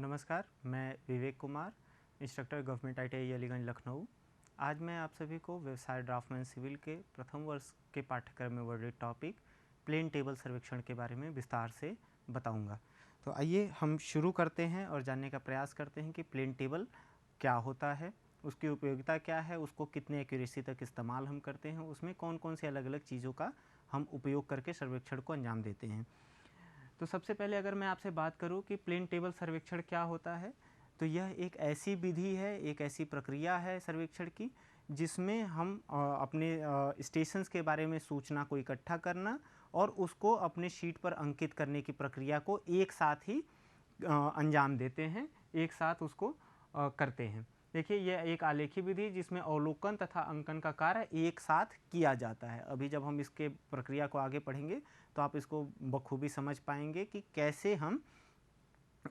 नमस्कार, मैं Vivek Kumar, instructor government ITI Aliganj Lucknow. आज मैं आप सभी को व्यवसाय ड्राफ्टमैन सिविल के प्रथम वर्ष के पाठ्यक्रम में वर्णित टॉपिक प्लेन टेबल सर्वेक्षण के बारे में विस्तार से बताऊंगा। तो आइए हम शुरू करते हैं और जानने का प्रयास करते हैं कि प्लेन टेबल क्या होता है, उसकी उपयोगिता क्या है, उसको कितने एक्यूरेसी तक इस्तेमाल हम करते हैं, उसमें कौन कौन से अलग अलग चीज़ों का हम उपयोग करके सर्वेक्षण को अंजाम देते हैं। तो सबसे पहले अगर मैं आपसे बात करूं कि प्लेन टेबल सर्वेक्षण क्या होता है, तो यह एक ऐसी विधि है, एक ऐसी प्रक्रिया है सर्वेक्षण की जिसमें हम अपने स्टेशंस के बारे में सूचना को इकट्ठा करना और उसको अपने शीट पर अंकित करने की प्रक्रिया को एक साथ ही अंजाम देते हैं, एक साथ उसको करते हैं। देखिए, यह एक आलेखी विधि जिसमें अवलोकन तथा अंकन का कार्य एक साथ किया जाता है। अभी जब हम इसके प्रक्रिया को आगे पढ़ेंगे तो आप इसको बखूबी समझ पाएंगे कि कैसे हम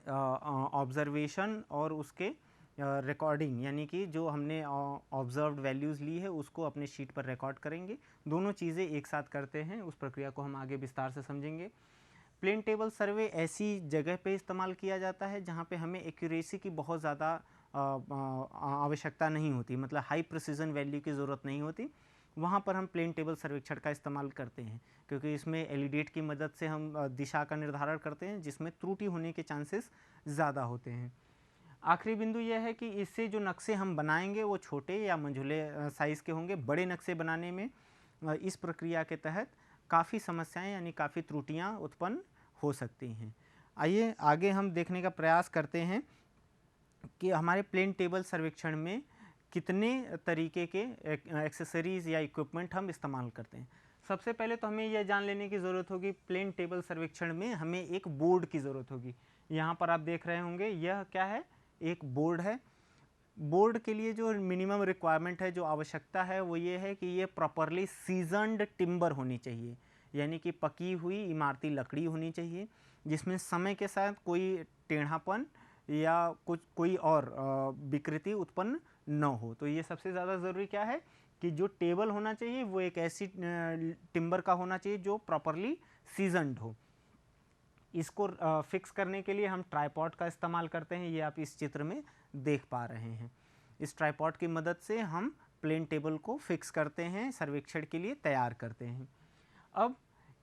ऑब्जर्वेशन और उसके रिकॉर्डिंग, यानी कि जो हमने ऑब्जर्व्ड वैल्यूज़ ली है उसको अपने शीट पर रिकॉर्ड करेंगे। दोनों चीज़ें एक साथ करते हैं, उस प्रक्रिया को हम आगे विस्तार से समझेंगे। प्लेन टेबल सर्वे ऐसी जगह पे इस्तेमाल किया जाता है जहाँ पे हमें एक्यूरेसी की बहुत ज़्यादा आवश्यकता नहीं होती, मतलब हाई प्रिसीजन वैल्यू की ज़रूरत नहीं होती। वहाँ पर हम प्लेन टेबल सर्वेक्षण का इस्तेमाल करते हैं क्योंकि इसमें एलिडेट की मदद से हम दिशा का निर्धारण करते हैं जिसमें त्रुटि होने के चांसेस ज़्यादा होते हैं। आखिरी बिंदु यह है कि इससे जो नक्शे हम बनाएंगे वो छोटे या मंझुले साइज़ के होंगे। बड़े नक्शे बनाने में इस प्रक्रिया के तहत काफ़ी समस्याएं यानी काफ़ी त्रुटियां उत्पन्न हो सकती हैं। आइए आगे हम देखने का प्रयास करते हैं कि हमारे प्लेन टेबल सर्वेक्षण में कितने तरीके के एक्सेसरीज़ या इक्विपमेंट हम इस्तेमाल करते हैं। सबसे पहले तो हमें यह जान लेने की ज़रूरत होगी, प्लेन टेबल सर्वेक्षण में हमें एक बोर्ड की ज़रूरत होगी। यहाँ पर आप देख रहे होंगे, यह क्या है, एक बोर्ड है। बोर्ड के लिए जो मिनिमम रिक्वायरमेंट है, जो आवश्यकता है, वो ये है कि ये प्रॉपरली सीजनड टिम्बर होनी चाहिए, यानी कि पकी हुई इमारती लकड़ी होनी चाहिए जिसमें समय के साथ कोई टेढ़ापन या कोई और विकृति उत्पन्न न हो। तो ये सबसे ज़्यादा ज़रूरी क्या है कि जो टेबल होना चाहिए वो एक ऐसी टिम्बर का होना चाहिए जो प्रॉपरली सीजनड हो। इसको फिक्स करने के लिए हम ट्राइपॉड का इस्तेमाल करते हैं, ये आप इस चित्र में देख पा रहे हैं। इस ट्राइपॉड की मदद से हम प्लेन टेबल को फिक्स करते हैं, सर्वेक्षण के लिए तैयार करते हैं। अब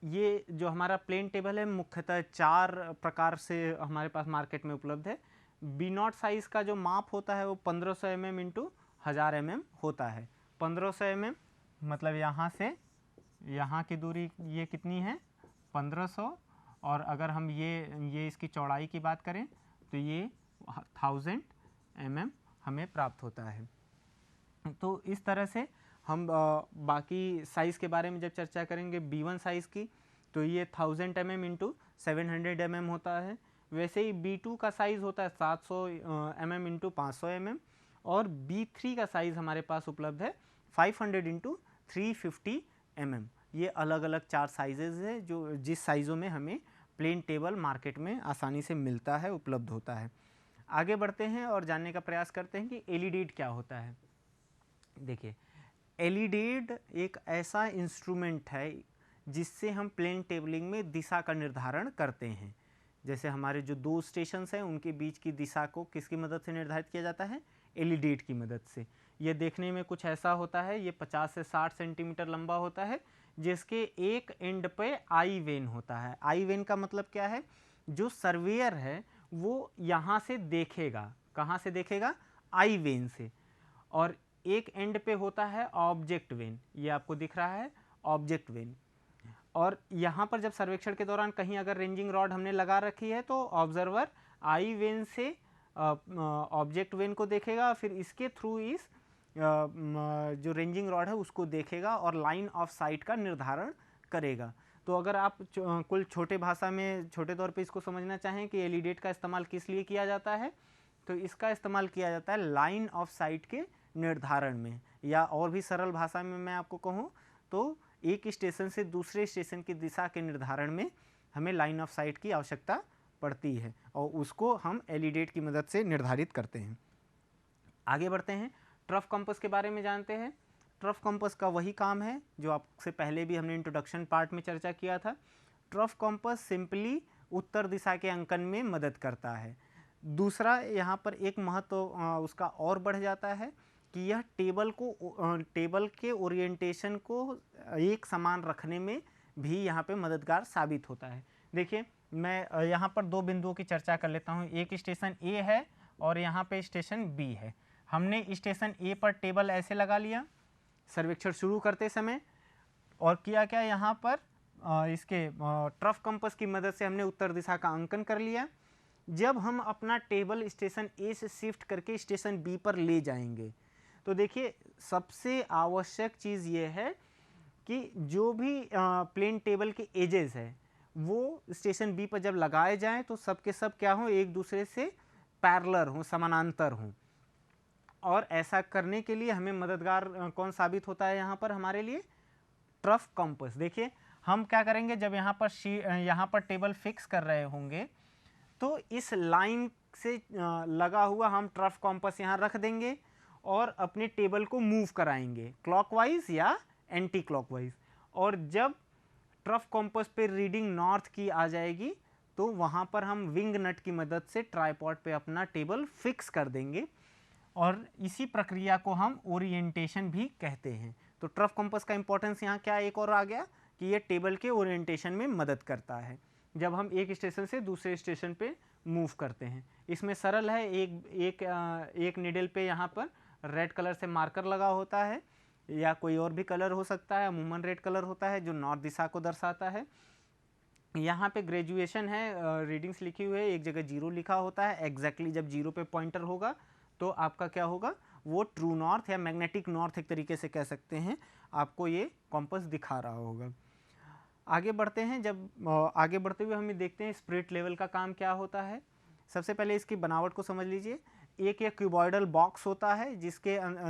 ये जो हमारा प्लेन टेबल है मुख्यतः 4 प्रकार से हमारे पास मार्केट में उपलब्ध है। B0 साइज़ का जो माप होता है वो 1500 mm इंटू 1000 mm होता है। 1500 mm मतलब यहाँ से यहाँ की दूरी ये कितनी है, 1500, और अगर हम ये इसकी चौड़ाई की बात करें तो ये 1000 mm हमें प्राप्त होता है। तो इस तरह से हम बाकी साइज़ के बारे में जब चर्चा करेंगे B1 साइज़ की, तो ये 1000 mm इंटू 700 mm होता है। वैसे ही B2 का साइज़ होता है 700 mm इंटू 500 mm, और B3 का साइज़ हमारे पास उपलब्ध है 500 इंटू 350 mm। ये अलग अलग 4 साइजेज़ है जो जिस साइज़ों में हमें प्लेन टेबल मार्केट में आसानी से मिलता है, उपलब्ध होता है। आगे बढ़ते हैं और जानने का प्रयास करते हैं कि एलिडेट क्या होता है। देखिए, एलिडेट एक ऐसा इंस्ट्रूमेंट है जिससे हम प्लेन टेबलिंग में दिशा का निर्धारण करते हैं। जैसे हमारे जो 2 स्टेशंस हैं उनके बीच की दिशा को किसकी मदद से निर्धारित किया जाता है, एलिडेट की मदद से। यह देखने में कुछ ऐसा होता है, ये 50 से 60 सेंटीमीटर लंबा होता है जिसके एक एंड पे आई वेन होता है। आई वेन का मतलब क्या है, जो सर्वेयर है वो यहाँ से देखेगा, कहाँ से देखेगा, आई वेन से, और एक एंड पे होता है ऑब्जेक्ट वेन, ये आपको दिख रहा है ऑब्जेक्ट वेन। और यहाँ पर जब सर्वेक्षण के दौरान कहीं अगर रेंजिंग रॉड हमने लगा रखी है तो ऑब्जर्वर आई वेन से ऑब्जेक्ट वेन को देखेगा, फिर इसके थ्रू इस जो रेंजिंग रॉड है उसको देखेगा और लाइन ऑफ साइट का निर्धारण करेगा। तो अगर आप कुल छोटे भाषा में छोटे तौर पे इसको समझना चाहें कि एलिडेट का इस्तेमाल किस लिए किया जाता है, तो इसका इस्तेमाल किया जाता है लाइन ऑफ साइट के निर्धारण में, या और भी सरल भाषा में मैं आपको कहूँ तो एक स्टेशन से दूसरे स्टेशन की दिशा के निर्धारण में हमें लाइन ऑफ साइट की आवश्यकता पड़ती है और उसको हम एलिडेट की मदद से निर्धारित करते हैं। आगे बढ़ते हैं, ट्रफ कंपास के बारे में जानते हैं। ट्रफ कंपास का वही काम है जो आपसे पहले भी हमने इंट्रोडक्शन पार्ट में चर्चा किया था। ट्रफ कंपास सिंपली उत्तर दिशा के अंकन में मदद करता है। दूसरा यहाँ पर एक महत्व उसका और बढ़ जाता है कि यह टेबल के ओरिएंटेशन को एक समान रखने में भी यहाँ पे मददगार साबित होता है। देखिए मैं यहाँ पर दो बिंदुओं की चर्चा कर लेता हूँ। एक स्टेशन ए है और यहाँ पे स्टेशन बी है। हमने स्टेशन ए पर टेबल ऐसे लगा लिया सर्वेक्षण शुरू करते समय, और किया क्या, यहाँ पर इसके ट्रफ कंपास की मदद से हमने उत्तर दिशा का अंकन कर लिया। जब हम अपना टेबल स्टेशन ए से शिफ्ट करके स्टेशन बी पर ले जाएंगे तो देखिए सबसे आवश्यक चीज़ ये है कि जो भी प्लेन टेबल के एजेस है वो स्टेशन बी पर जब लगाए जाएं तो सब के सब क्या हों, एक दूसरे से पैरेलल हों, समानांतर हों। और ऐसा करने के लिए हमें मददगार कौन साबित होता है यहाँ पर हमारे लिए, ट्रफ कंपास। देखिए हम क्या करेंगे, जब यहाँ पर टेबल फिक्स कर रहे होंगे तो इस लाइन से लगा हुआ हम ट्रफ कंपास यहाँ रख देंगे और अपने टेबल को मूव कराएंगे क्लॉकवाइज या एंटी क्लॉकवाइज। और जब ट्रफ कंपास पे रीडिंग नॉर्थ की आ जाएगी तो वहाँ पर हम विंग नट की मदद से ट्राइपॉड पे अपना टेबल फिक्स कर देंगे, और इसी प्रक्रिया को हम ओरिएंटेशन भी कहते हैं। तो ट्रफ कंपास का इंपॉर्टेंस यहाँ क्या एक और आ गया कि ये टेबल के ओरिएंटेशन में मदद करता है जब हम एक स्टेशन से दूसरे स्टेशन पे मूव करते हैं। इसमें सरल है, एक निडल पे यहाँ पर रेड कलर से मार्कर लगा होता है या कोई और भी कलर हो सकता है, अमूमन रेड कलर होता है जो नॉर्थ दिशा को दर्शाता है। यहाँ पे ग्रेजुएशन है, रीडिंग्स लिखी हुई है, एक जगह 0 लिखा होता है। एग्जैक्टली जब 0 पे पॉइंटर होगा तो आपका क्या होगा, वो ट्रू नॉर्थ या मैग्नेटिक नॉर्थ एक तरीके से कह सकते हैं, आपको ये कॉम्पास दिखा रहा होगा। आगे बढ़ते हैं, जब आगे बढ़ते हुए हम देखते हैं स्पिरिट लेवल का काम क्या होता है। सबसे पहले इसकी बनावट को समझ लीजिए। एक क्यूबॉइडल बॉक्स होता है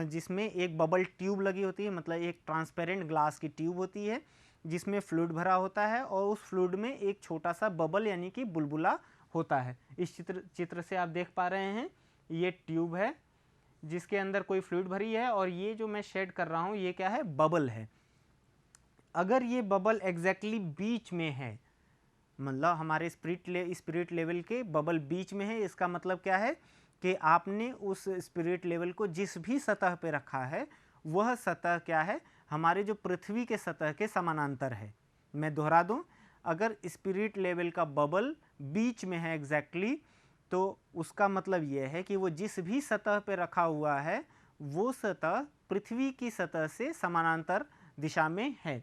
जिसमें एक बबल ट्यूब लगी होती है, मतलब एक ट्रांसपेरेंट ग्लास की ट्यूब होती है जिसमें फ्लूइड भरा होता है और उस फ्लूइड में एक छोटा सा बबल यानी कि बुलबुला होता है। इस चित्र से आप देख पा रहे हैं ये ट्यूब है जिसके अंदर कोई फ्लूइड भरी है और ये जो मैं शेड कर रहा हूँ ये क्या है, बबल है। अगर ये बबल एग्जैक्टली बीच में है, मतलब हमारे स्पिरिट लेवल के बबल बीच में है, इसका मतलब क्या है कि आपने उस स्पिरिट लेवल को जिस भी सतह पे रखा है वह सतह क्या है, हमारे जो पृथ्वी के सतह के समानांतर है। मैं दोहरा दूं, अगर स्पिरिट लेवल का बबल बीच में है एग्जैक्टली तो उसका मतलब यह है कि वो जिस भी सतह पे रखा हुआ है वो सतह पृथ्वी की सतह से समानांतर दिशा में है।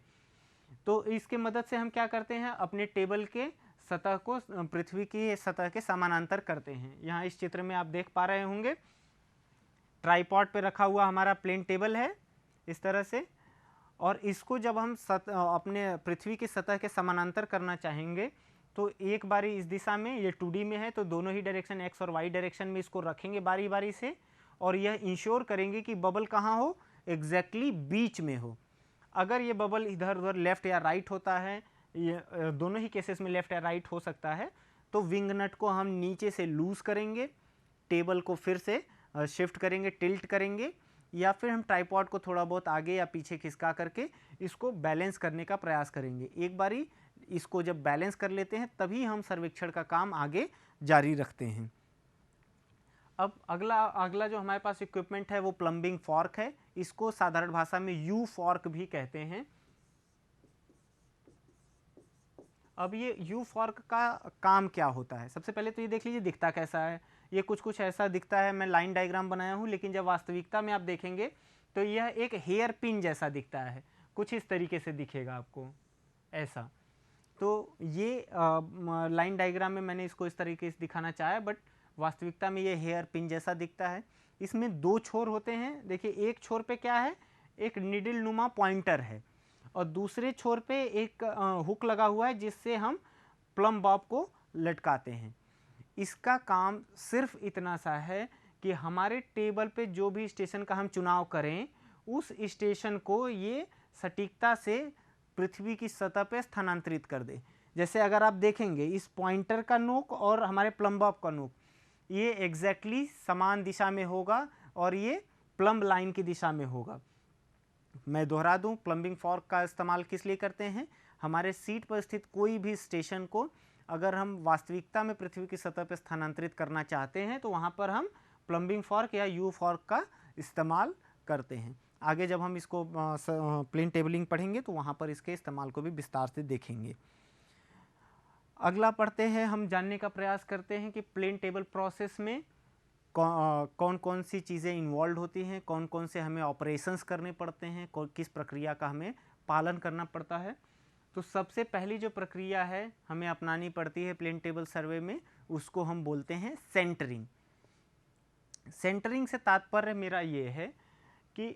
तो इसके मदद से हम क्या करते हैं, अपने टेबल के सतह को पृथ्वी की सतह के समानांतर करते हैं। यहाँ इस चित्र में आप देख पा रहे होंगे ट्राइपॉड पे रखा हुआ हमारा प्लेन टेबल है इस तरह से, और इसको जब हम अपने पृथ्वी की सतह के समानांतर करना चाहेंगे तो एक बारी इस दिशा में, ये 2D में है तो दोनों ही डायरेक्शन एक्स और वाई डायरेक्शन में इसको रखेंगे बारी बारी से, और यह इंश्योर करेंगे कि बबल कहाँ हो, एग्जैक्टली बीच में हो। अगर ये बबल इधर उधर लेफ्ट या राइट होता है, ये दोनों ही केसेस में लेफ्ट या राइट हो सकता है, तो विंग नट को हम नीचे से लूज करेंगे, टेबल को फिर से शिफ्ट करेंगे, टिल्ट करेंगे, या फिर हम ट्राइपॉड को थोड़ा बहुत आगे या पीछे खिसका करके इसको बैलेंस करने का प्रयास करेंगे। एक बारी इसको जब बैलेंस कर लेते हैं तभी हम सर्वेक्षण का काम आगे जारी रखते हैं। अब अगला जो हमारे पास इक्विपमेंट है वो प्लम्बिंग फॉर्क है। इसको साधारण भाषा में यू फॉर्क भी कहते हैं। अब ये यू फॉर्क का काम क्या होता है, सबसे पहले तो ये देख लीजिए दिखता कैसा है। ये कुछ ऐसा दिखता है, मैं लाइन डायग्राम बनाया हूँ, लेकिन जब वास्तविकता में आप देखेंगे तो यह एक हेयर पिन जैसा दिखता है, कुछ इस तरीके से दिखेगा आपको ऐसा। तो ये लाइन डायग्राम में मैंने इसको इस तरीके से दिखाना चाहा, बट वास्तविकता में ये हेयर पिन जैसा दिखता है। इसमें 2 छोर होते हैं। देखिए एक छोर पे क्या है, एक निडल नुमा पॉइंटर है, और दूसरे छोर पे एक हुक लगा हुआ है जिससे हम प्लम बॉब को लटकाते हैं। इसका काम सिर्फ इतना सा है कि हमारे टेबल पे जो भी स्टेशन का हम चुनाव करें उस स्टेशन को ये सटीकता से पृथ्वी की सतह पे स्थानांतरित कर दे। जैसे अगर आप देखेंगे इस पॉइंटर का नोक और हमारे प्लम बॉब का नोक ये एग्जैक्टली समान दिशा में होगा और ये प्लम्ब लाइन की दिशा में होगा। मैं दोहरा दूं, प्लम्बिंग फॉर्क का इस्तेमाल किस लिए करते हैं, हमारे सीट पर स्थित कोई भी स्टेशन को अगर हम वास्तविकता में पृथ्वी की सतह पर स्थानांतरित करना चाहते हैं तो वहाँ पर हम प्लम्बिंग फॉर्क या यू फॉर्क का इस्तेमाल करते हैं। आगे जब हम इसको प्लेन टेबलिंग पढ़ेंगे तो वहाँ पर इसके इस्तेमाल को भी विस्तार से देखेंगे। अगला पढ़ते हैं, हम जानने का प्रयास करते हैं कि प्लेन टेबल प्रोसेस में कौन कौन सी चीज़ें इन्वॉल्व होती हैं, कौन कौन से हमें ऑपरेशंस करने पड़ते हैं, किस प्रक्रिया का हमें पालन करना पड़ता है। तो सबसे पहली जो प्रक्रिया है हमें अपनानी पड़ती है प्लेन टेबल सर्वे में, उसको हम बोलते हैं सेंटरिंग। सेंटरिंग से तात्पर्य मेरा ये है कि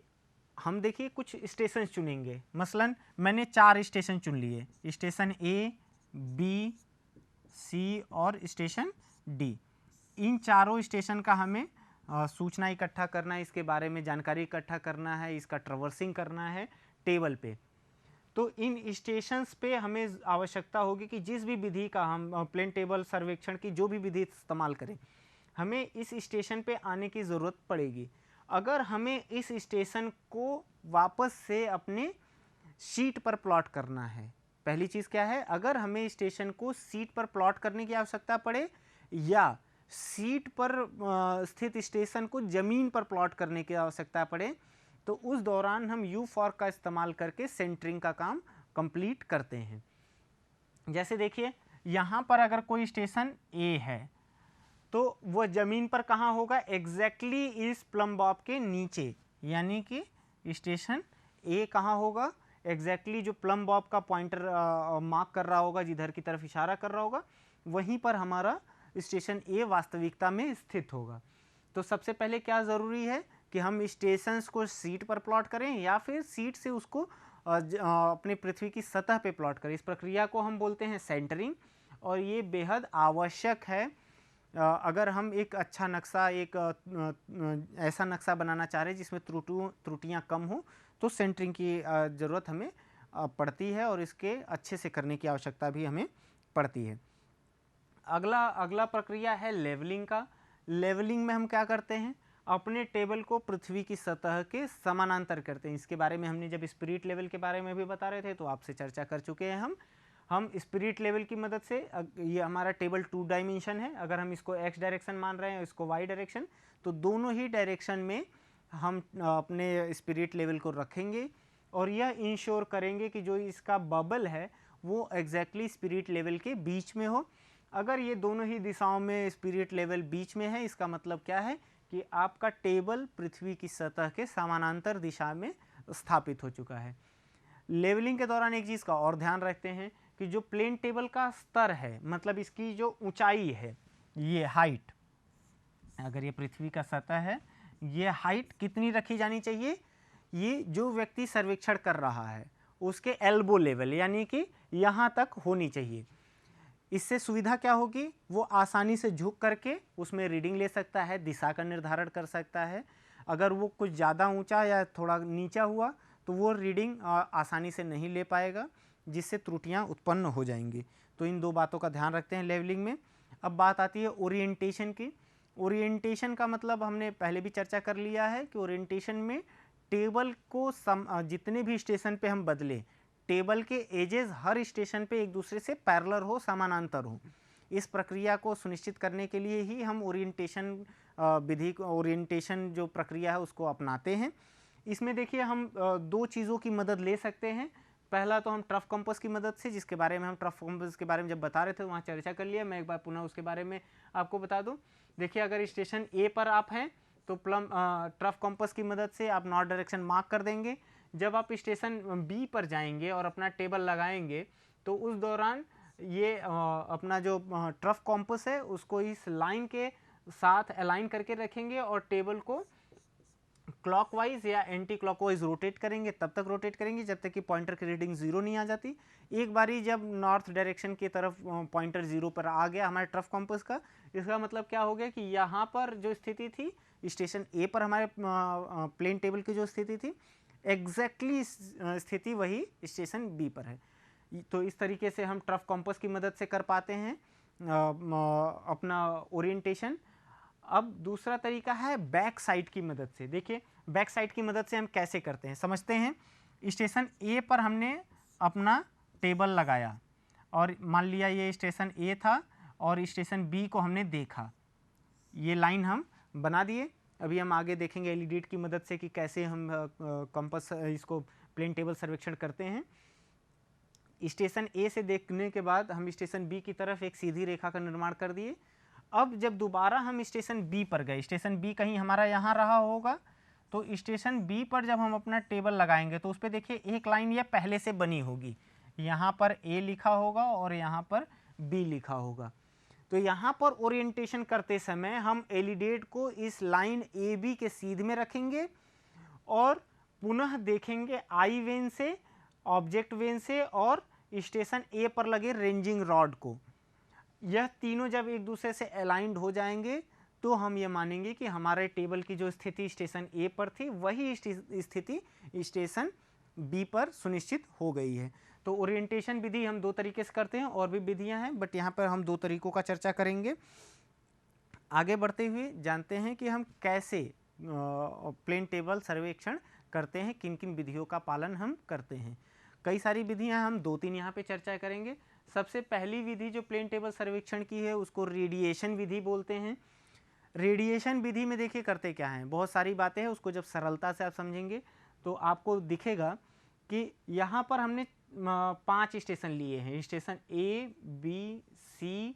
हम देखिए कुछ स्टेशन चुनेंगे, मसलन मैंने 4 स्टेशन चुन लिए, स्टेशन ए, बी, सी और स्टेशन डी। इन चारों स्टेशन का हमें सूचना इकट्ठा करना है, इसके बारे में जानकारी इकट्ठा करना है, इसका ट्रैवर्सिंग करना है टेबल पे। तो इन स्टेशंस पे हमें आवश्यकता होगी कि जिस भी विधि का हम प्लेन टेबल सर्वेक्षण की जो भी विधि इस्तेमाल करें, हमें इस स्टेशन पे आने की ज़रूरत पड़ेगी। अगर हमें इस स्टेशन को वापस से अपने शीट पर प्लॉट करना है, पहली चीज़ क्या है, अगर हमें स्टेशन को सीट पर प्लॉट करने की आवश्यकता पड़े या सीट पर स्थित स्टेशन को ज़मीन पर प्लॉट करने की आवश्यकता पड़े, तो उस दौरान हम यू फॉर्क का इस्तेमाल करके सेंटरिंग का काम कंप्लीट करते हैं। जैसे देखिए यहाँ पर अगर कोई स्टेशन ए है तो वह ज़मीन पर कहाँ होगा, एग्जैक्टली इस प्लम बॉब के नीचे, यानी कि स्टेशन ए कहाँ होगा, एग्जैक्टली जो प्लम बॉब का पॉइंटर मार्क कर रहा होगा, जिधर की तरफ इशारा कर रहा होगा, वहीं पर हमारा स्टेशन ए वास्तविकता में स्थित होगा। तो सबसे पहले क्या ज़रूरी है कि हम स्टेशंस को सीट पर प्लॉट करें या फिर सीट से उसको अपने पृथ्वी की सतह पे प्लॉट करें। इस प्रक्रिया को हम बोलते हैं सेंटरिंग और ये बेहद आवश्यक है। अगर हम एक अच्छा नक्शा, एक ऐसा नक्शा बनाना चाह रहे हैं जिसमें त्रुटियां कम हो, तो सेंटरिंग की ज़रूरत हमें पड़ती है और इसके अच्छे से करने की आवश्यकता भी हमें पड़ती है। अगला प्रक्रिया है लेवलिंग का। लेवलिंग में हम क्या करते हैं, अपने टेबल को पृथ्वी की सतह के समानांतर करते हैं। इसके बारे में हमने जब स्पिरिट लेवल के बारे में भी बता रहे थे तो आपसे चर्चा कर चुके हैं। हम स्पिरिट लेवल की मदद से, ये हमारा टेबल 2 डायमेंशन है, अगर हम इसको x डायरेक्शन मान रहे हैं, इसको y डायरेक्शन, तो दोनों ही डायरेक्शन में हम अपने स्पिरिट लेवल को रखेंगे और यह इंश्योर करेंगे कि जो इसका बबल है वो एग्जैक्टली स्पिरिट लेवल के बीच में हो। अगर ये दोनों ही दिशाओं में स्पिरिट लेवल बीच में है, इसका मतलब क्या है कि आपका टेबल पृथ्वी की सतह के समानांतर दिशा में स्थापित हो चुका है। लेवलिंग के दौरान एक चीज़ का और ध्यान रखते हैं कि जो प्लेन टेबल का स्तर है, मतलब इसकी जो ऊंचाई है, ये हाइट, अगर ये पृथ्वी का सतह है, ये हाइट कितनी रखी जानी चाहिए, ये जो व्यक्ति सर्वेक्षण कर रहा है उसके एल्बो लेवल यानी कि यहाँ तक होनी चाहिए। इससे सुविधा क्या होगी, वो आसानी से झुक करके उसमें रीडिंग ले सकता है, दिशा का निर्धारण कर सकता है। अगर वो कुछ ज़्यादा ऊंचा या थोड़ा नीचा हुआ तो वो रीडिंग आसानी से नहीं ले पाएगा, जिससे त्रुटियां उत्पन्न हो जाएंगी। तो इन दो बातों का ध्यान रखते हैं लेवलिंग में। अब बात आती है ओरिएंटेशन की। ओरिएंटेशन का मतलब हमने पहले भी चर्चा कर लिया है कि ओरिएंटेशन में टेबल को जितने भी स्टेशन पे हम बदलें, टेबल के एजेस हर स्टेशन पे एक दूसरे से पैरेलल हो, समानांतर हो। इस प्रक्रिया को सुनिश्चित करने के लिए ही हम ओरिएंटेशन विधि, ओरिएंटेशन जो प्रक्रिया है उसको अपनाते हैं। इसमें देखिए हम दो चीज़ों की मदद ले सकते हैं। पहला तो हम ट्रफ कंपास की मदद से, जिसके बारे में हम ट्रफ कंपास के बारे में जब बता रहे थे वहाँ चर्चा कर लिया, मैं एक बार पुनः उसके बारे में आपको बता दूँ। देखिए अगर स्टेशन ए पर आप हैं तो ट्रफ कंपास की मदद से आप नॉर्थ डायरेक्शन मार्क कर देंगे। जब आप स्टेशन बी पर जाएंगे और अपना टेबल लगाएंगे तो उस दौरान ये अपना जो ट्रफ कंपास है उसको इस लाइन के साथ अलाइन करके रखेंगे और टेबल को क्लॉकवाइज या एंटी क्लॉकवाइज रोटेट करेंगे, तब तक रोटेट करेंगे जब तक कि पॉइंटर की रीडिंग 0 नहीं आ जाती। एक बारी जब नॉर्थ डायरेक्शन की तरफ पॉइंटर 0 पर आ गया हमारे ट्रफ कंपास का, इसका मतलब क्या हो गया कि यहाँ पर जो स्थिति थी स्टेशन ए पर, हमारे प्लेन टेबल की जो स्थिति थी, एग्जैक्टली स्थिति वही स्टेशन बी पर है। तो इस तरीके से हम ट्रफ कंपास की मदद से कर पाते हैं अपना ओरिएंटेशन। अब दूसरा तरीका है बैक साइड की मदद से। देखिए बैक साइड की मदद से हम कैसे करते हैं समझते हैं। स्टेशन ए पर हमने अपना टेबल लगाया, और मान लिया ये स्टेशन ए था और स्टेशन बी को हमने देखा, ये लाइन हम बना दिए। अभी हम आगे देखेंगे एलईडी की मदद से कि कैसे हम कंपास इसको प्लेन टेबल सर्वेक्षण करते हैं। स्टेशन ए से देखने के बाद हम स्टेशन बी की तरफ एक सीधी रेखा का निर्माण कर दिए। अब जब दोबारा हम स्टेशन बी पर गए, स्टेशन बी कहीं हमारा यहाँ रहा होगा, तो स्टेशन बी पर जब हम अपना टेबल लगाएंगे तो उस पर देखिए एक लाइन यह पहले से बनी होगी, यहाँ पर ए लिखा होगा और यहाँ पर बी लिखा होगा। तो यहाँ पर ओरिएंटेशन करते समय हम एलिडेट को इस लाइन ए बी के सीध में रखेंगे और पुनः देखेंगे आई वेन से, ऑब्जेक्ट वेन से और स्टेशन ए पर लगे रेंजिंग रॉड को। यह तीनों जब एक दूसरे से अलाइंड हो जाएंगे तो हम ये मानेंगे कि हमारे टेबल की जो स्थिति स्टेशन ए पर थी वही स्थिति स्टेशन बी पर सुनिश्चित हो गई है। तो ओरिएंटेशन विधि हम दो तरीके से करते हैं, और भी विधियां हैं बट यहाँ पर हम दो तरीकों का चर्चा करेंगे। आगे बढ़ते हुए जानते हैं कि हम कैसे प्लेन टेबल सर्वेक्षण करते हैं, किन किन विधियों का पालन हम करते हैं। कई सारी विधियां, हम दो तीन यहाँ पे चर्चा करेंगे। सबसे पहली विधि जो प्लेन टेबल सर्वेक्षण की है उसको रेडिएशन विधि बोलते हैं। रेडिएशन विधि में देखिए करते क्या हैं, बहुत सारी बातें हैं, उसको जब सरलता से आप समझेंगे तो आपको दिखेगा कि यहाँ पर हमने 5 स्टेशन लिए हैं, station A B C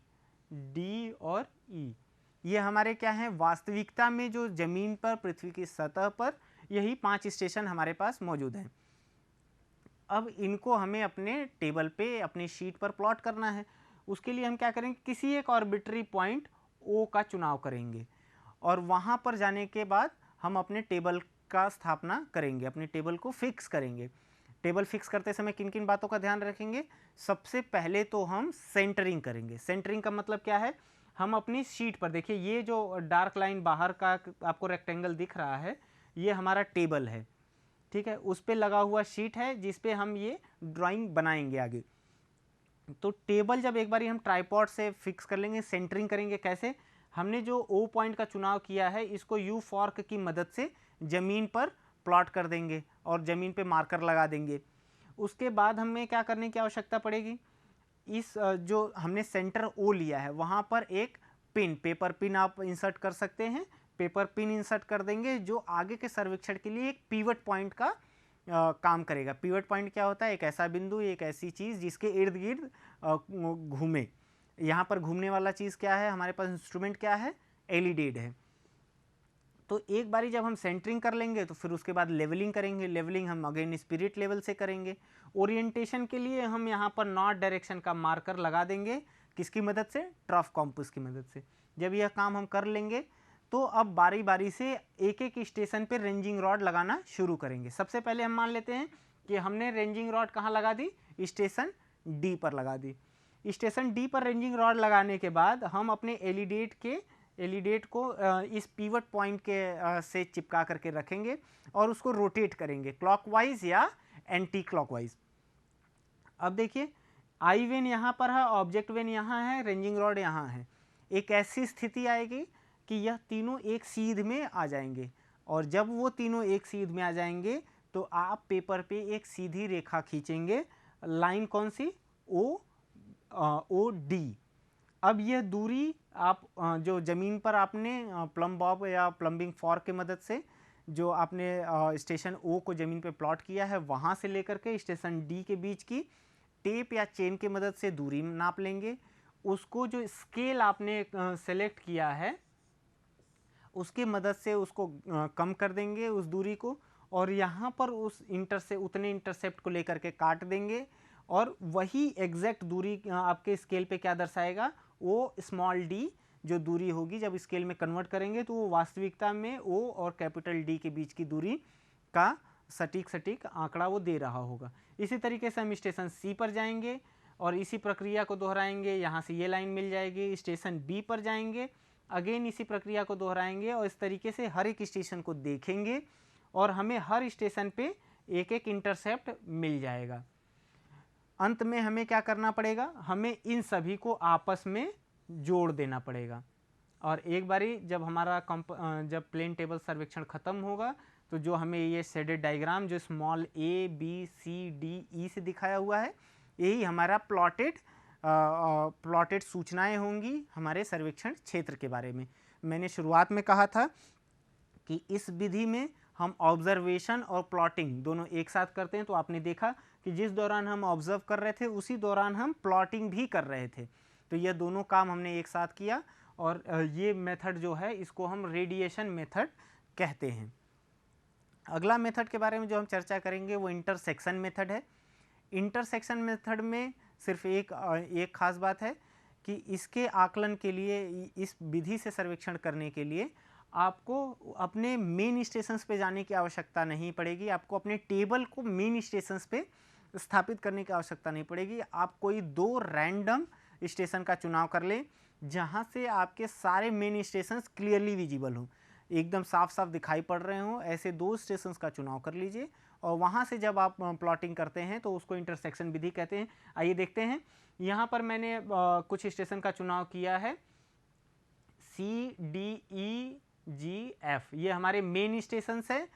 D और ई। ये हमारे क्या हैं, वास्तविकता में जो जमीन पर पृथ्वी की सतह पर यही 5 स्टेशन हमारे पास मौजूद हैं। अब इनको हमें अपने टेबल पे अपनी शीट पर प्लॉट करना है। उसके लिए हम क्या करेंगे, किसी एक आर्बिट्री पॉइंट ओ का चुनाव करेंगे और वहाँ पर जाने के बाद हम अपने टेबल का स्थापना करेंगे, अपने टेबल को फिक्स करेंगे। टेबल फिक्स करते समय किन किन बातों का ध्यान रखेंगे, सबसे पहले तो हम सेंटरिंग करेंगे। सेंटरिंग का मतलब क्या है, हम अपनी शीट पर देखिए ये जो डार्क लाइन बाहर का आपको रेक्टेंगल दिख रहा है ये हमारा टेबल है, ठीक है, उस पर लगा हुआ शीट है जिस पे हम ये ड्राइंग बनाएंगे आगे। तो टेबल जब एक बारी हम ट्राइपॉड से फिक्स कर लेंगे, सेंटरिंग करेंगे कैसे, हमने जो ओ पॉइंट का चुनाव किया है इसको यू फॉर्क की मदद से ज़मीन पर प्लॉट कर देंगे और ज़मीन पे मार्कर लगा देंगे। उसके बाद हमें क्या करने की आवश्यकता पड़ेगी, इस जो हमने सेंटर ओ लिया है वहाँ पर एक पिन, पेपर पिन आप इंसर्ट कर सकते हैं, पेपर पिन इंसर्ट कर देंगे जो आगे के सर्वेक्षण के लिए एक पिवट पॉइंट का काम करेगा। पिवट पॉइंट क्या होता है, एक ऐसा बिंदु, एक ऐसी चीज़ जिसके इर्द गिर्द घूमे। यहाँ पर घूमने वाला चीज़ क्या है, हमारे पास इंस्ट्रूमेंट क्या है, एलिडेड है। तो एक बारी जब हम सेंटरिंग कर लेंगे तो फिर उसके बाद लेवलिंग करेंगे। लेवलिंग हम अगेन स्पिरिट लेवल से करेंगे। ओरिएंटेशन के लिए हम यहाँ पर नॉर्थ डायरेक्शन का मार्कर लगा देंगे, किसकी मदद से, ट्रफ कॉम्पस की मदद से। जब यह काम हम कर लेंगे तो अब बारी बारी से एक एक स्टेशन पर रेंजिंग रॉड लगाना शुरू करेंगे। सबसे पहले हम मान लेते हैं कि हमने रेंजिंग रॉड कहाँ लगा दी, स्टेशन डी पर लगा दी। स्टेशन डी पर रेंजिंग रॉड लगाने के बाद हम अपने एलिडेट को इस पिवट पॉइंट के से चिपका करके रखेंगे और उसको रोटेट करेंगे क्लॉकवाइज या एंटी क्लॉकवाइज। अब देखिए आई वेन यहाँ पर है, ऑब्जेक्ट वेन यहाँ है, रेंजिंग रॉड यहाँ है। एक ऐसी स्थिति आएगी कि यह तीनों एक सीध में आ जाएंगे और जब वो तीनों एक सीध में आ जाएंगे तो आप पेपर पे एक सीधी रेखा खींचेंगे, लाइन कौन सी, ओ डी। अब यह दूरी आप जो ज़मीन पर आपने प्लम बॉब या प्लम्बिंग फॉर्क की मदद से जो आपने स्टेशन ओ को ज़मीन पे प्लॉट किया है वहाँ से लेकर के स्टेशन डी के बीच की टेप या चेन की मदद से दूरी नाप लेंगे। उसको जो स्केल आपने सेलेक्ट किया है उसकी मदद से उसको कम कर देंगे उस दूरी को और यहाँ पर उस उतने इंटरसेप्ट को लेकर के काट देंगे और वही एग्जैक्ट दूरी आपके स्केल पे क्या दर्शाएगा, वो स्मॉल डी जो दूरी होगी जब स्केल में कन्वर्ट करेंगे तो वो वास्तविकता में ओ और कैपिटल डी के बीच की दूरी का सटीक आंकड़ा वो दे रहा होगा। इसी तरीके से हम स्टेशन सी पर जाएंगे और इसी प्रक्रिया को दोहराएंगे। यहाँ से ये लाइन मिल जाएगी, स्टेशन बी पर जाएंगे, अगेन इसी प्रक्रिया को दोहराएंगे और इस तरीके से हर एक स्टेशन को देखेंगे और हमें हर स्टेशन पे एक एक इंटरसेप्ट मिल जाएगा। अंत में हमें क्या करना पड़ेगा, हमें इन सभी को आपस में जोड़ देना पड़ेगा और एक बारी जब हमारा जब प्लेन टेबल सर्वेक्षण खत्म होगा तो जो हमें ये शेडेड डायग्राम जो small A B C D E से दिखाया हुआ है यही हमारा प्लॉटेड प्लॉटेड सूचनाएं होंगी हमारे सर्वेक्षण क्षेत्र के बारे में। मैंने शुरुआत में कहा था कि इस विधि में हम ऑब्जर्वेशन और प्लॉटिंग दोनों एक साथ करते हैं। तो आपने देखा कि जिस दौरान हम ऑब्जर्व कर रहे थे उसी दौरान हम प्लॉटिंग भी कर रहे थे। तो यह दोनों काम हमने एक साथ किया और ये मेथड जो है इसको हम रेडिएशन मेथड कहते हैं। अगला मेथड के बारे में जो हम चर्चा करेंगे वो इंटरसेक्शन मेथड है। इंटरसेक्शन मेथड में सिर्फ एक खास बात है कि इसके आकलन के लिए, इस विधि से सर्वेक्षण करने के लिए आपको अपने मेन स्टेशंस पे जाने की आवश्यकता नहीं पड़ेगी। आपको अपने टेबल को मेन स्टेशंस पे स्थापित करने की आवश्यकता नहीं पड़ेगी। आप कोई 2 रैंडम स्टेशन का चुनाव कर लें जहां से आपके सारे मेन स्टेशंस क्लियरली विजिबल हों, एकदम साफ साफ दिखाई पड़ रहे हों। ऐसे 2 स्टेशंस का चुनाव कर लीजिए और वहाँ से जब आप प्लॉटिंग करते हैं तो उसको इंटरसेक्शन विधि कहते हैं। आइए देखते हैं। यहाँ पर मैंने कुछ स्टेशन का चुनाव किया है, CDEGF, ये हमारे मेन स्टेशन है।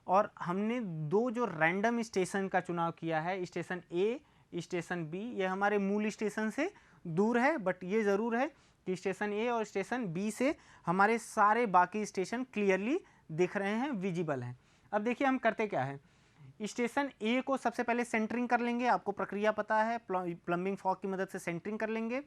और हमने 2 जो रैंडम स्टेशन का चुनाव किया है, स्टेशन ए, स्टेशन बी, ये हमारे मूल स्टेशन से दूर है, बट ये ज़रूर है कि स्टेशन ए और स्टेशन बी से हमारे सारे बाकी स्टेशन क्लियरली दिख रहे हैं, विजिबल हैं। अब देखिए हम करते क्या है। स्टेशन ए को सबसे पहले सेंटरिंग कर लेंगे। आपको प्रक्रिया पता है, प्लम्बिंग फॉग की मदद से सेंटरिंग कर लेंगे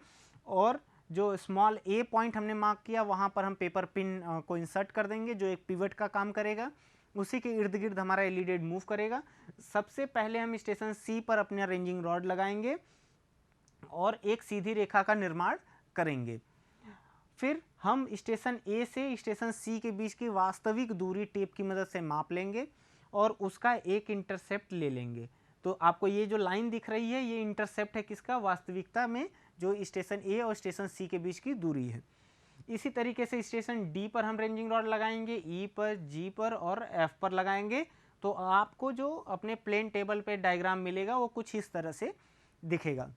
और जो स्मॉल ए पॉइंट हमने मार्क किया वहाँ पर हम पेपर पिन को इंसर्ट कर देंगे जो एक पिवट का काम करेगा। उसी के इर्द गिर्द हमारा एलईडी मूव करेगा। सबसे पहले हम स्टेशन सी पर अपना रेंजिंग रॉड लगाएंगे और एक सीधी रेखा का निर्माण करेंगे। फिर हम स्टेशन ए से स्टेशन सी के बीच की वास्तविक दूरी टेप की मदद से माप लेंगे और उसका एक इंटरसेप्ट ले लेंगे। तो आपको ये जो लाइन दिख रही है ये इंटरसेप्ट है किसका, वास्तविकता में जो स्टेशन ए और स्टेशन सी के बीच की दूरी है। इसी तरीके से स्टेशन डी पर हम रेंजिंग रॉड लगाएंगे, ई पर, जी पर और एफ पर लगाएंगे। तो आपको जो अपने प्लेन टेबल पे डायग्राम मिलेगा वो कुछ इस तरह से दिखेगा।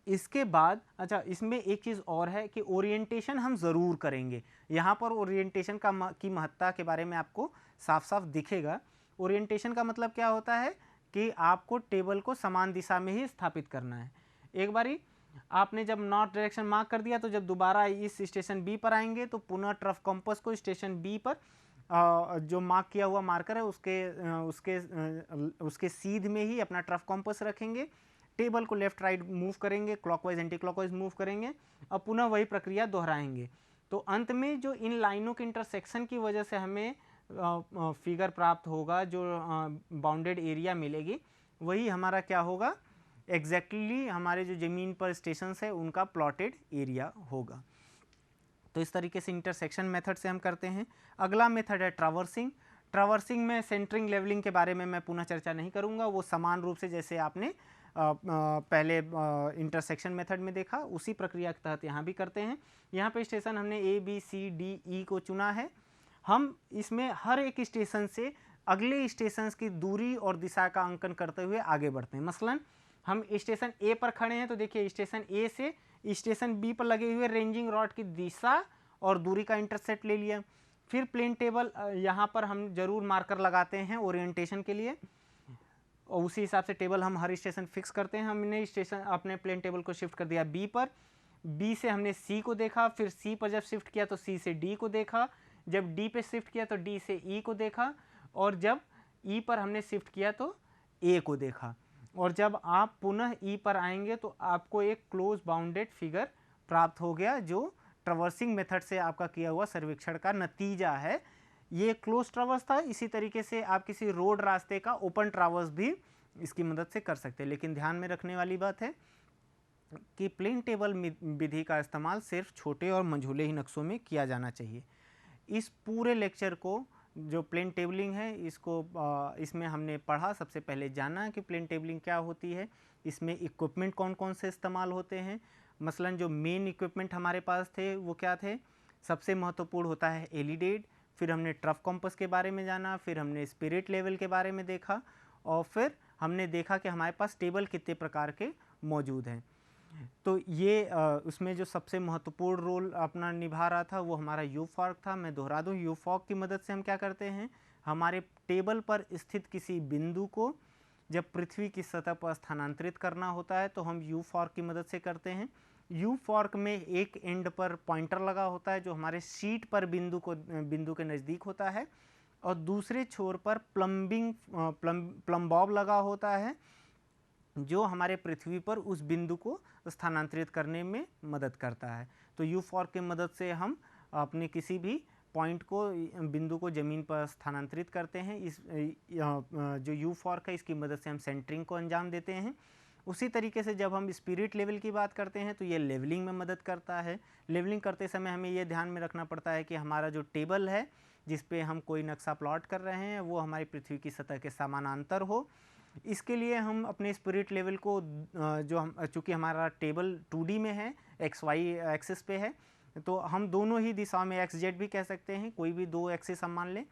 इसके बाद अच्छा, इसमें एक चीज़ और है कि ओरिएंटेशन हम ज़रूर करेंगे। यहाँ पर ओरिएंटेशन की महत्ता के बारे में आपको साफ साफ दिखेगा। ओरिएंटेशन का मतलब क्या होता है कि आपको टेबल को समान दिशा में ही स्थापित करना है। एक बारी आपने जब नॉर्थ डायरेक्शन मार्क कर दिया तो जब दोबारा इस स्टेशन बी पर आएंगे तो पुनः ट्रफ कंपास को स्टेशन बी पर जो मार्क किया हुआ मार्कर है उसके सीध में ही अपना ट्रफ कंपास रखेंगे। टेबल को लेफ्ट राइट मूव करेंगे, क्लॉकवाइज एंटी क्लॉकवाइज मूव करेंगे और पुनः वही प्रक्रिया दोहराएंगे। तो अंत में जो इन लाइनों के इंटरसेक्शन की वजह से हमें फिगर प्राप्त होगा, जो बाउंडेड एरिया मिलेगी, वही हमारा क्या होगा, एग्जैक्टली हमारे जो ज़मीन पर स्टेशन है उनका प्लॉटेड एरिया होगा। तो इस तरीके से इंटरसेक्शन मेथड से हम करते हैं। अगला मेथड है ट्रावर्सिंग। ट्रावर्सिंग में सेंटरिंग लेवलिंग के बारे में मैं पुनः चर्चा नहीं करूंगा, वो समान रूप से जैसे आपने पहले इंटरसेक्शन मेथड में देखा उसी प्रक्रिया के तहत यहाँ भी करते हैं। यहाँ पे स्टेशन हमने ए बी सी डी ई को चुना है। हम इसमें हर एक स्टेशन से अगले स्टेशन की दूरी और दिशा का अंकन करते हुए आगे बढ़ते हैं। मसलन हम स्टेशन ए पर खड़े हैं तो देखिए स्टेशन ए से स्टेशन बी पर लगे हुए रेंजिंग रॉड की दिशा और दूरी का इंटरसेप्ट ले लिया। फिर प्लेन टेबल यहाँ पर हम जरूर मार्कर लगाते हैं ओरिएंटेशन के लिए और उसी हिसाब से टेबल हम हर स्टेशन फिक्स करते हैं। हमने स्टेशन अपने प्लेन टेबल को शिफ्ट कर दिया बी पर, बी से हमने सी को देखा, फिर सी पर जब शिफ्ट किया तो सी से डी को देखा, जब डी पे शिफ्ट किया तो डी से ई को देखा और जब ई पर हमने शिफ्ट किया तो ए को देखा। और जब आप पुनः ई पर आएंगे तो आपको एक क्लोज बाउंडेड फिगर प्राप्त हो गया जो ट्रवर्सिंग मेथड से आपका किया हुआ सर्वेक्षण का नतीजा है। ये क्लोज ट्रावर्स था। इसी तरीके से आप किसी रोड रास्ते का ओपन ट्रावर्स भी इसकी मदद से कर सकते हैं। लेकिन ध्यान में रखने वाली बात है कि प्लेन टेबल विधि का इस्तेमाल सिर्फ छोटे और मंझूले ही नक्शों में किया जाना चाहिए। इस पूरे लेक्चर को जो प्लेन टेबलिंग है इसमें हमने पढ़ा, सबसे पहले जाना कि प्लेन टेबलिंग क्या होती है, इसमें इक्विपमेंट कौन कौन से इस्तेमाल होते हैं। मसलन जो मेन इक्विपमेंट हमारे पास थे वो क्या थे, सबसे महत्वपूर्ण होता है एलिडेड। फिर हमने ट्रफ कॉम्पस के बारे में जाना, फिर हमने स्पिरिट लेवल के बारे में देखा और फिर हमने देखा कि हमारे पास टेबल कितने प्रकार के मौजूद हैं। तो ये उसमें जो सबसे महत्वपूर्ण रोल अपना निभा रहा था वो हमारा यू फॉर्क था। मैं दोहरा दूं, यू फॉर्क की मदद से हम क्या करते हैं, हमारे टेबल पर स्थित किसी बिंदु को जब पृथ्वी की सतह पर स्थानांतरित करना होता है तो हम यू फॉर्क की मदद से करते हैं। यू फॉर्क में एक एंड पर पॉइंटर लगा होता है जो हमारे शीट पर बिंदु के नज़दीक होता है, और दूसरे छोर पर प्लम बॉब लगा होता है जो हमारे पृथ्वी पर उस बिंदु को स्थानांतरित करने में मदद करता है। तो यू फॉर्क की मदद से हम अपने किसी भी पॉइंट को, बिंदु को ज़मीन पर स्थानांतरित करते हैं। इस जो यू फॉर्क है इसकी मदद से हम सेंटरिंग को अंजाम देते हैं। उसी तरीके से जब हम स्पिरिट लेवल की बात करते हैं तो ये लेवलिंग में मदद करता है। लेवलिंग करते समय हमें ये ध्यान में रखना पड़ता है कि हमारा जो टेबल है जिस पे हम कोई नक्शा प्लॉट कर रहे हैं वो हमारी पृथ्वी की सतह के समानांतर हो। इसके लिए हम अपने स्पिरिट लेवल को जो हम, चूँकि हमारा टेबल 2D में है, XY एक्सिस पे है, तो हम दोनों ही दिशा में XZ भी कह सकते हैं, कोई भी दो एक्सिस हम मान लें,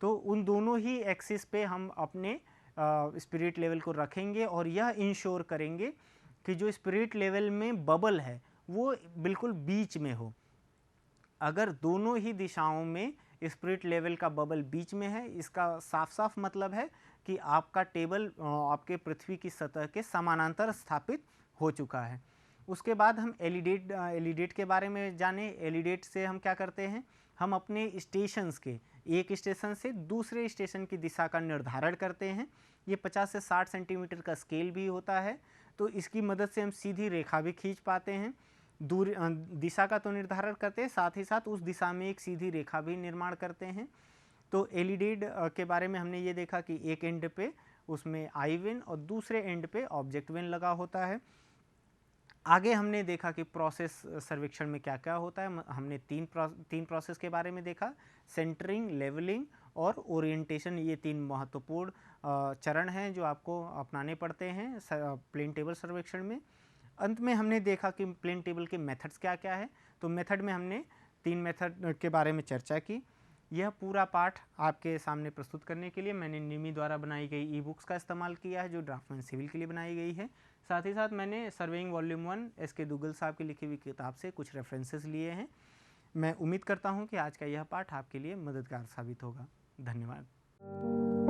तो उन दोनों ही एक्सिस पे हम अपने स्पिरिट लेवल को रखेंगे और यह इंश्योर करेंगे कि जो स्पिरिट लेवल में बबल है वो बिल्कुल बीच में हो। अगर दोनों ही दिशाओं में स्पिरिट लेवल का बबल बीच में है, इसका साफ साफ मतलब है कि आपका टेबल आपके पृथ्वी की सतह के समानांतर स्थापित हो चुका है। उसके बाद हम एलिडेट के बारे में जाने। एलिडेट से हम क्या करते हैं, हम अपने स्टेशंस के एक स्टेशन से दूसरे स्टेशन की दिशा का निर्धारण करते हैं। ये 50 से 60 सेंटीमीटर का स्केल भी होता है, तो इसकी मदद से हम सीधी रेखा भी खींच पाते हैं। दूर दिशा का तो निर्धारण करते हैं, साथ ही साथ उस दिशा में एक सीधी रेखा भी निर्माण करते हैं। तो एलिडेड के बारे में हमने ये देखा कि एक एंड पे उसमें आई विन और दूसरे एंड पे ऑब्जेक्ट विन लगा होता है। आगे हमने देखा कि प्रोसेस सर्वेक्षण में क्या क्या होता है। हमने तीन प्रोसेस के बारे में देखा, सेंटरिंग, लेवलिंग और ओरिएंटेशन। ये तीन महत्वपूर्ण चरण हैं जो आपको अपनाने पड़ते हैं प्लेन टेबल सर्वेक्षण में। अंत में हमने देखा कि प्लेन टेबल के मेथड्स क्या क्या है। तो मेथड में हमने 3 मेथड के बारे में चर्चा की। यह पूरा पाठ आपके सामने प्रस्तुत करने के लिए मैंने निमी द्वारा बनाई गई ई बुक्स का इस्तेमाल किया है जो ड्राफ्टमैन सिविल के लिए बनाई गई है। साथ ही साथ मैंने सर्वेइंग वॉल्यूम 1 SK दुग्गल साहब की लिखी हुई किताब से कुछ रेफरेंसेस लिए हैं। मैं उम्मीद करता हूँ कि आज का यह पाठ आपके लिए मददगार साबित होगा। धन्यवाद।